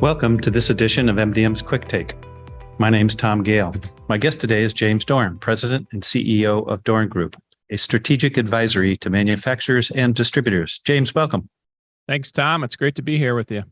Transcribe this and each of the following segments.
Welcome to this edition of MDM's Quicktake. My name's Tom Gale. My guest today is James Dorn, President and CEO of Dorn Group, a strategic advisory to manufacturers and distributors. James, welcome. Thanks, Tom. It's great to be here with you.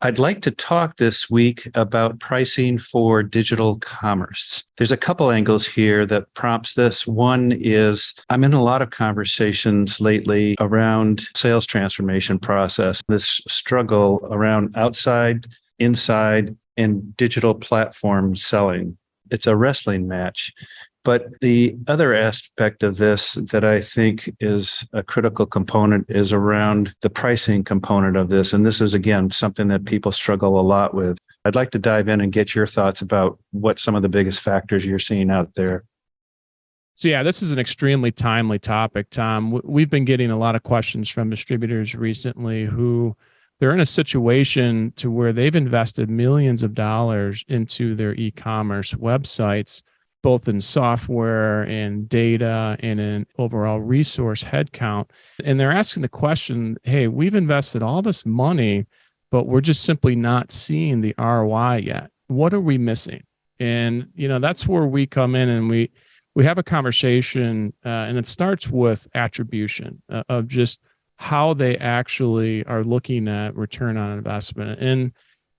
I'd like to talk this week about pricing for digital commerce. There's a couple angles here that prompts this. One is I'm in a lot of conversations lately around sales transformation process, this struggle around outside, inside, and digital platform selling. It's a wrestling match. But the other aspect of this that I think is a critical component is around the pricing component of this. And this is, again, something that people struggle a lot with. I'd like to dive in and get your thoughts about what some of the biggest factors you're seeing out there. So yeah, this is an extremely timely topic, Tom. We've been getting a lot of questions from distributors recently who they're in a situation to where they've invested millions of dollars into their e-commerce websites, both in software and data and in overall resource headcount. And they're asking the question, hey, we've invested all this money, but we're just simply not seeing the ROI yet. What are we missing? And, that's where we come in and we have a conversation and it starts with attribution of just how they actually are looking at return on investment. And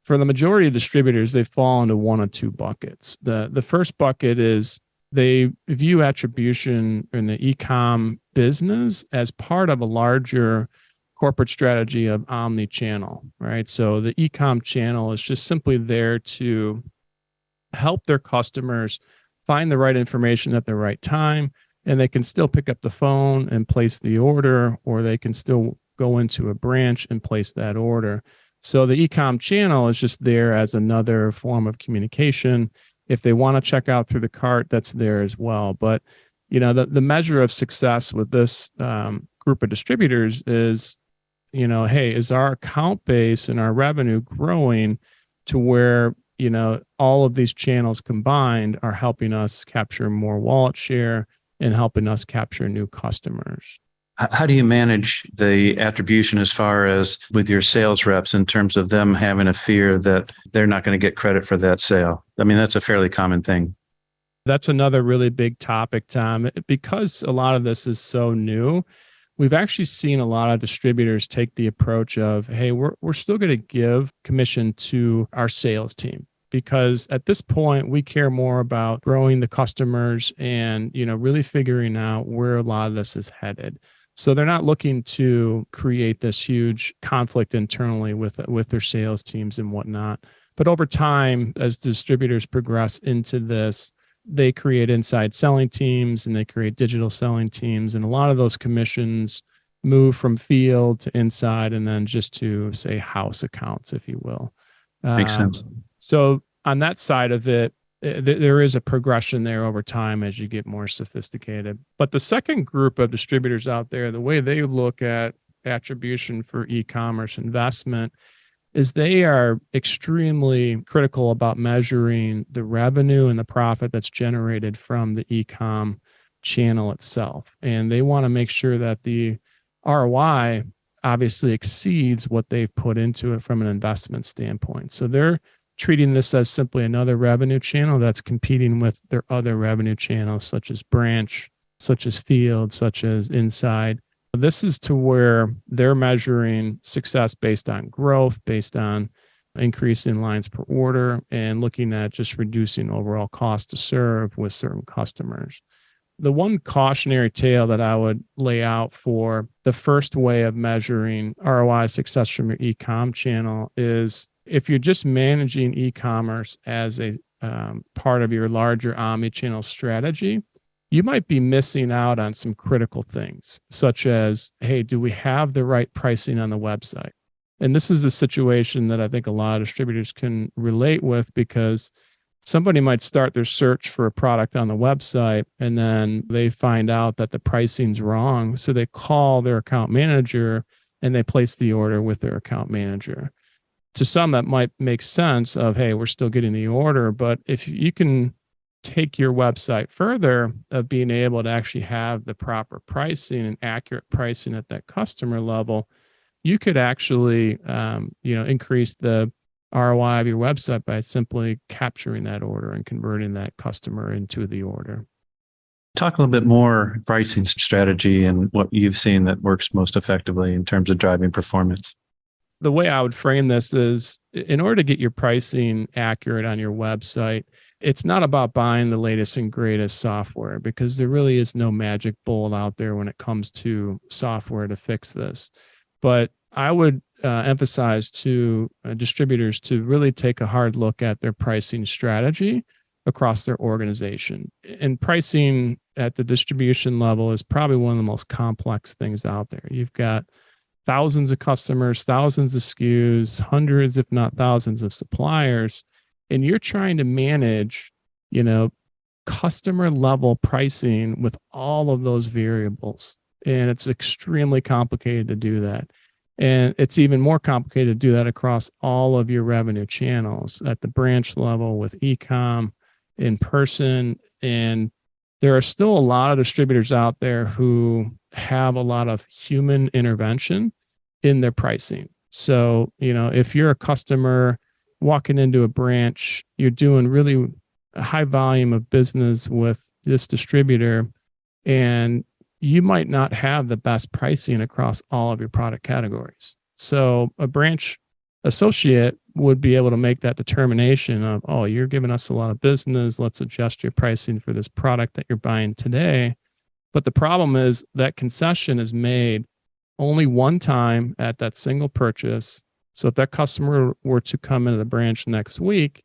for the majority of distributors, they fall into one of two buckets. The first bucket is they view attribution in the e-com business as part of a larger corporate strategy of omni-channel, right? So the e-com channel is just simply there to help their customers find the right information at the right time, and they can still pick up the phone and place the order, or they can still go into a branch and place that order. So the e-com channel is just there as another form of communication. If they want to check out through the cart, that's there as well. But, the measure of success with this group of distributors is, hey, is our account base and our revenue growing to where, all of these channels combined are helping us capture more wallet share and helping us capture new customers. How do you manage the attribution as far as with your sales reps in terms of them having a fear that they're not going to get credit for that sale? I mean, that's a fairly common thing. That's another really big topic, Tom. Because a lot of this is so new, we've actually seen a lot of distributors take the approach of, hey, we're still going to give commission to our sales team. Because at this point, we care more about growing the customers and, really figuring out where a lot of this is headed. So they're not looking to create this huge conflict internally with their sales teams and whatnot. But over time, as distributors progress into this, they create inside selling teams and they create digital selling teams. And a lot of those commissions move from field to inside and then just to, say, house accounts, if you will. Makes sense. So on that side of it, there is a progression there over time as you get more sophisticated. But the second group of distributors out there, the way they look at attribution for e-commerce investment is they are extremely critical about measuring the revenue and the profit that's generated from the e-com channel itself. And they want to make sure that the ROI obviously exceeds what they've put into it from an investment standpoint. So they're treating this as simply another revenue channel that's competing with their other revenue channels, such as branch, such as field, such as inside. This is to where they're measuring success based on growth, based on increase in lines per order, and looking at just reducing overall cost to serve with certain customers. The one cautionary tale that I would lay out for the first way of measuring ROI success from your e-com channel is if you're just managing e-commerce as a part of your larger omni-channel strategy, you might be missing out on some critical things, such as, hey, do we have the right pricing on the website? And this is the situation that I think a lot of distributors can relate with, because somebody might start their search for a product on the website and then they find out that the pricing's wrong. So they call their account manager and they place the order with their account manager. To some, that might make sense of, hey, we're still getting the order. But if you can take your website further of being able to actually have the proper pricing and accurate pricing at that customer level, you could actually, increase the ROI of your website by simply capturing that order and converting that customer into the order. Talk a little bit more pricing strategy and what you've seen that works most effectively in terms of driving performance. The way I would frame this is, in order to get your pricing accurate on your website, it's not about buying the latest and greatest software, because there really is no magic bullet out there when it comes to software to fix this. But I would emphasize to distributors to really take a hard look at their pricing strategy across their organization. And pricing at the distribution level is probably one of the most complex things out there. You've got thousands of customers, thousands of SKUs, hundreds, if not thousands of suppliers, and you're trying to manage, customer level pricing with all of those variables. And it's extremely complicated to do that. And it's even more complicated to do that across all of your revenue channels at the branch level with e-com, in person. And there are still a lot of distributors out there who have a lot of human intervention in their pricing. So, if you're a customer walking into a branch, you're doing really a high volume of business with this distributor, and you might not have the best pricing across all of your product categories. So a branch associate would be able to make that determination of, oh, you're giving us a lot of business, let's adjust your pricing for this product that you're buying today. But the problem is that concession is made only one time at that single purchase. So if that customer were to come into the branch next week,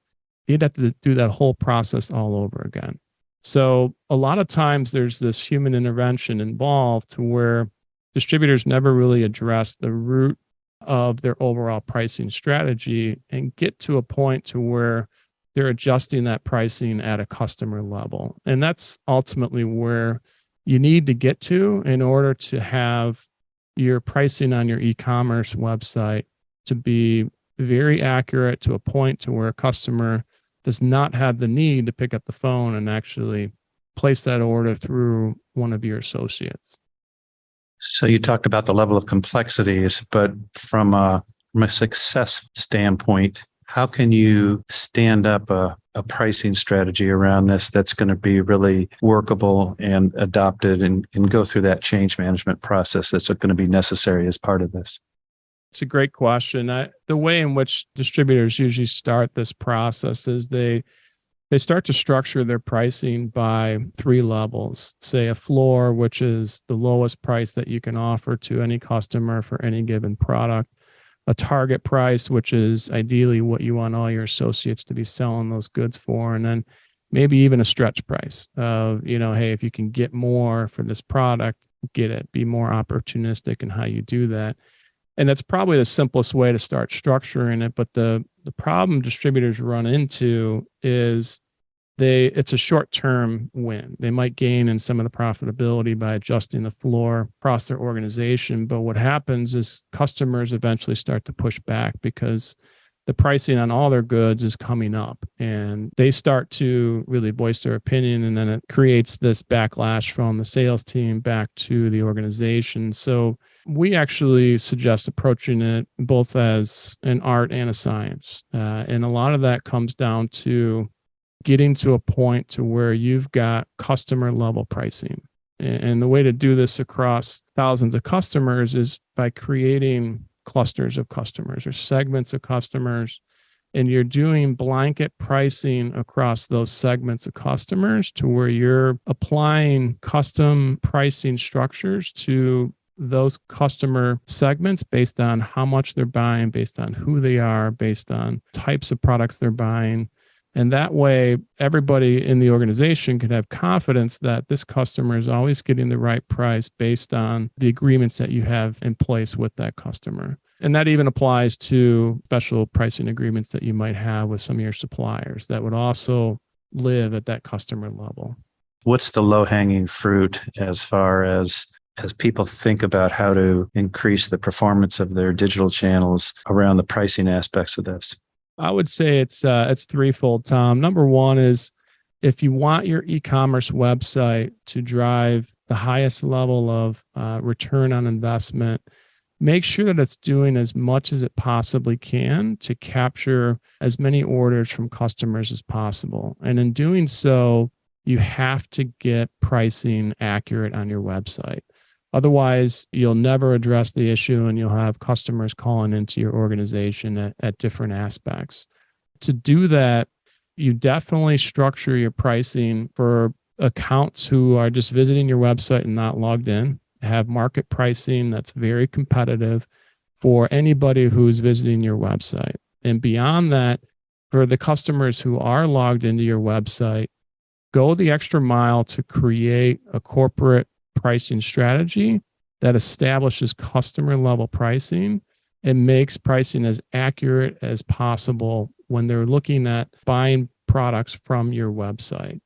you'd have to do that whole process all over again. So a lot of times there's this human intervention involved to where distributors never really address the root of their overall pricing strategy and get to a point to where they're adjusting that pricing at a customer level. And that's ultimately where you need to get to in order to have your pricing on your e-commerce website to be very accurate to a point to where a customer does not have the need to pick up the phone and actually place that order through one of your associates. So you talked about the level of complexities, but from a success standpoint, how can you stand up a pricing strategy around this that's going to be really workable and adopted and go through that change management process that's going to be necessary as part of this? It's a great question. The way in which distributors usually start this process is they start to structure their pricing by 3 levels. Say a floor, which is the lowest price that you can offer to any customer for any given product. A target price, which is ideally what you want all your associates to be selling those goods for. And then maybe even a stretch price of, hey, if you can get more for this product, get it. Be more opportunistic in how you do that. And that's probably the simplest way to start structuring it. But the problem distributors run into is it's a short-term win. They might gain in some of the profitability by adjusting the floor across their organization. But what happens is customers eventually start to push back because the pricing on all their goods is coming up, and they start to really voice their opinion. And then it creates this backlash from the sales team back to the organization. So we actually suggest approaching it both as an art and a science. And a lot of that comes down to getting to a point to where you've got customer level pricing. And the way to do this across thousands of customers is by creating clusters of customers or segments of customers. And you're doing blanket pricing across those segments of customers to where you're applying custom pricing structures to those customer segments based on how much they're buying, based on who they are, based on types of products they're buying. And that way, everybody in the organization can have confidence that this customer is always getting the right price based on the agreements that you have in place with that customer. And that even applies to special pricing agreements that you might have with some of your suppliers that would also live at that customer level. What's the low-hanging fruit as far as people think about how to increase the performance of their digital channels around the pricing aspects of this? I would say it's threefold, Tom. Number one is if you want your e-commerce website to drive the highest level of return on investment, make sure that it's doing as much as it possibly can to capture as many orders from customers as possible. And in doing so, you have to get pricing accurate on your website. Otherwise, you'll never address the issue and you'll have customers calling into your organization at different aspects. To do that, you definitely structure your pricing for accounts who are just visiting your website and not logged in. Have market pricing that's very competitive for anybody who's visiting your website. And beyond that, for the customers who are logged into your website, go the extra mile to create a corporate pricing strategy that establishes customer level pricing and makes pricing as accurate as possible when they're looking at buying products from your website.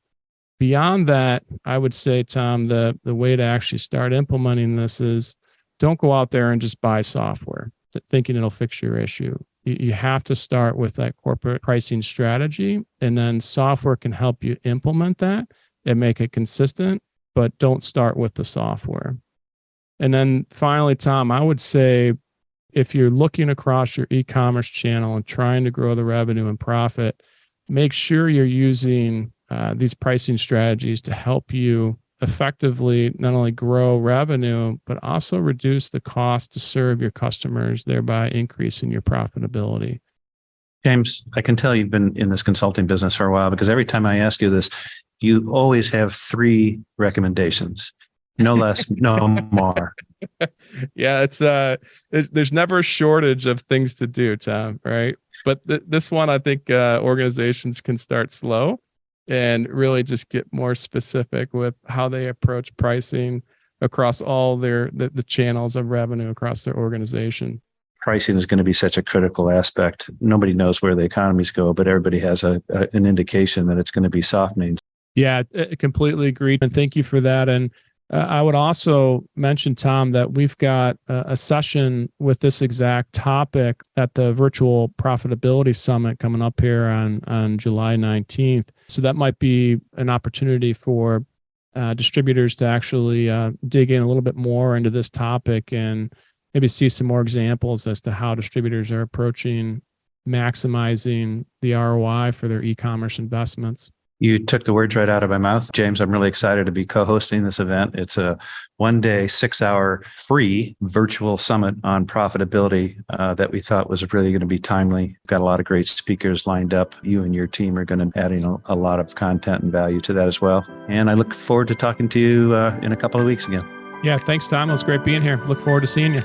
Beyond that, I would say, Tom, the way to actually start implementing this is don't go out there and just buy software thinking it'll fix your issue. You have to start with that corporate pricing strategy, and then software can help you implement that and make it consistent, but don't start with the software. And then finally, Tom, I would say if you're looking across your e-commerce channel and trying to grow the revenue and profit, make sure you're using these pricing strategies to help you effectively not only grow revenue, but also reduce the cost to serve your customers, thereby increasing your profitability. James, I can tell you've been in this consulting business for a while because every time I ask you this, you always have 3 recommendations. No less, no more. Yeah, it's there's never a shortage of things to do, Tom, right? But this one, I think organizations can start slow and really just get more specific with how they approach pricing across all the channels of revenue across their organization. Pricing is going to be such a critical aspect. Nobody knows where the economies go, but everybody has an indication that it's going to be softening. Yeah, I completely agree. And thank you for that. And I would also mention, Tom, that we've got a session with this exact topic at the Virtual Profitability Summit coming up here on July 19th. So that might be an opportunity for distributors to actually dig in a little bit more into this topic and maybe see some more examples as to how distributors are approaching maximizing the ROI for their e-commerce investments. You took the words right out of my mouth. James, I'm really excited to be co-hosting this event. It's a 1-day, 6-hour free virtual summit on profitability that we thought was really going to be timely. Got a lot of great speakers lined up. You and your team are going to be adding a lot of content and value to that as well. And I look forward to talking to you in a couple of weeks again. Yeah, thanks, Tom. It was great being here. Look forward to seeing you.